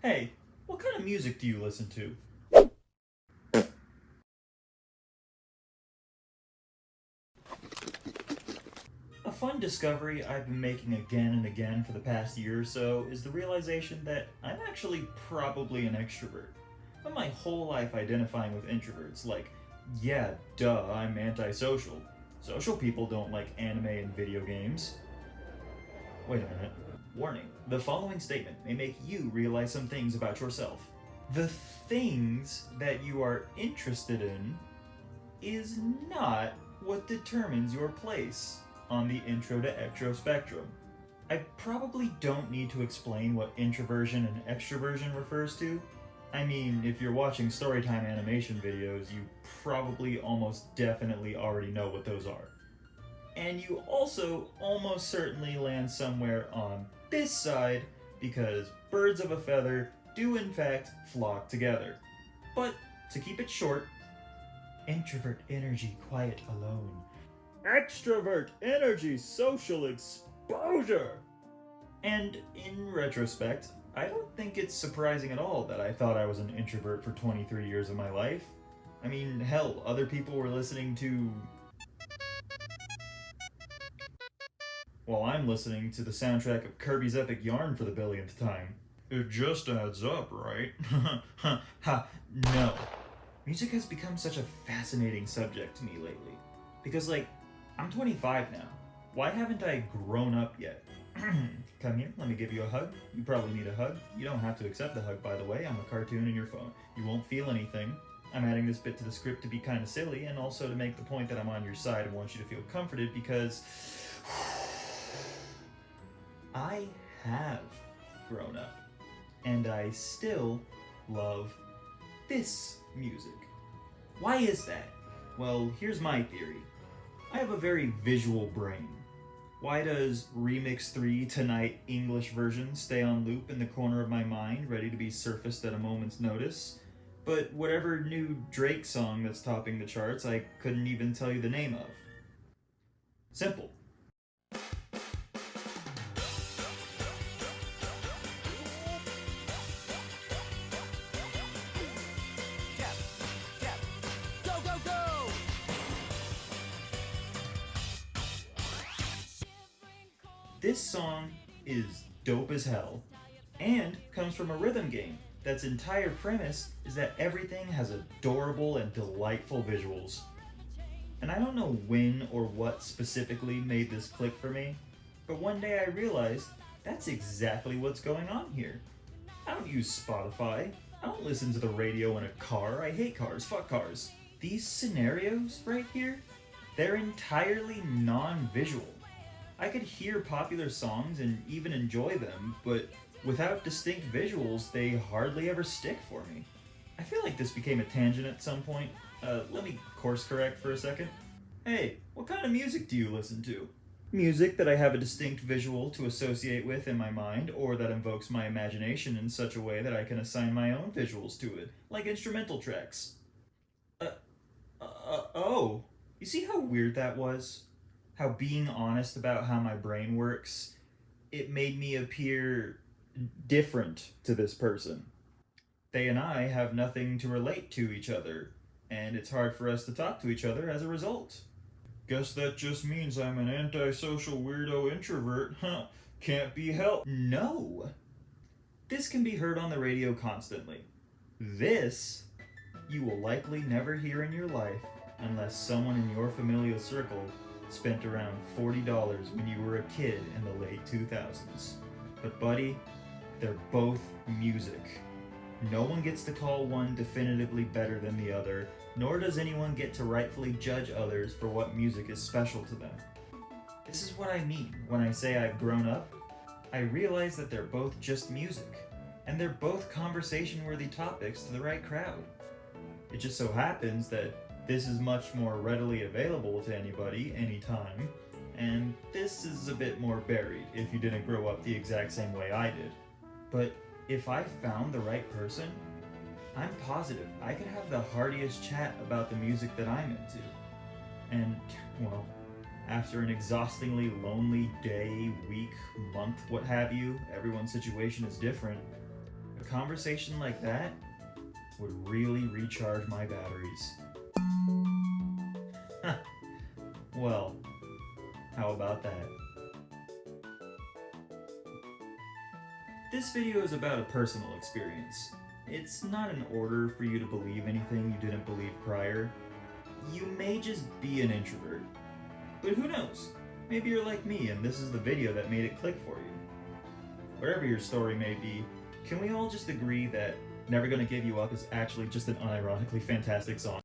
Hey, what kind of music do you listen to? A fun discovery I've been making again and again for the past year or so is the realization that I'm actually probably an extrovert. Spent my whole life identifying with introverts, like, yeah, duh, I'm antisocial. Social people don't like anime and video games. Wait a minute. Warning, the following statement may make you realize some things about yourself. The things that you are interested in is not what determines your place on the intro to extro spectrum. I probably don't need to explain what introversion and extroversion refers to. I mean, if you're watching Storytime animation videos, you probably almost definitely already know what those are. And you also almost certainly land somewhere on this side because birds of a feather do in fact flock together. But to keep it short, introvert energy quiet alone. Extrovert energy social exposure! And in retrospect, I don't think it's surprising at all that I thought I was an introvert for 23 years of my life. I mean, hell, other people were listening to. While I'm listening to the soundtrack of Kirby's Epic Yarn for the billionth time. It just adds up, right? Ha, no. Music has become such a fascinating subject to me lately. Because, like, I'm 25 now. Why haven't I grown up yet? Come here, let me give you a hug. You probably need a hug. You don't have to accept the hug, by the way. I'm a cartoon in your phone. You won't feel anything. I'm adding this bit to the script to be kind of silly and also to make the point that I'm on your side and want you to feel comforted because I have grown up. And I still love this music. Why is that? Well, here's my theory. I have a very visual brain. Why does Remix 3 Tonight English version stay on loop in the corner of my mind, ready to be surfaced at a moment's notice? But whatever new Drake song that's topping the charts, I couldn't even tell you the name of. Simple. Go, go, go! This song is dope as hell, and comes from a rhythm game that's entire premise is that everything has adorable and delightful visuals. And I don't know when or what specifically made this click for me, but one day I realized that's exactly what's going on here. I don't use Spotify. I don't listen to the radio in a car. I hate cars. Fuck cars. These scenarios right here, they're entirely non-visual. I could hear popular songs and even enjoy them, but without distinct visuals, they hardly ever stick for me. I feel like this became a tangent at some point. Let me course correct for a second. Hey, what kind of music do you listen to? Music that I have a distinct visual to associate with in my mind, or that invokes my imagination in such a way that I can assign my own visuals to it, like instrumental tracks. Oh. You see how weird that was? How being honest about how my brain works, it made me appear different to this person. They and I have nothing to relate to each other, and it's hard for us to talk to each other as a result. Guess that just means I'm an antisocial weirdo introvert, huh? Can't be helped. No! This can be heard on the radio constantly. This you will likely never hear in your life unless someone in your familial circle spent around $40 when you were a kid in the late 2000s. But buddy, they're both music. No one gets to call one definitively better than the other, nor does anyone get to rightfully judge others for what music is special to them. This is what I mean when I say I've grown up. I realize that they're both just music, and they're both conversation-worthy topics to the right crowd. It just so happens that this is much more readily available to anybody, anytime, and this is a bit more buried if you didn't grow up the exact same way I did. But if I found the right person, I'm positive I could have the heartiest chat about the music that I'm into. And, well, after an exhaustingly lonely day, week, month, what have you, everyone's situation is different, A conversation like that would really recharge my batteries. Well, how about that? This video is about a personal experience. It's not an order for you to believe anything you didn't believe prior. You may just be an introvert. But who knows? Maybe you're like me and this is the video that made it click for you. Wherever your story may be, can we all just agree that Never Gonna Give You Up is actually just an unironically fantastic song?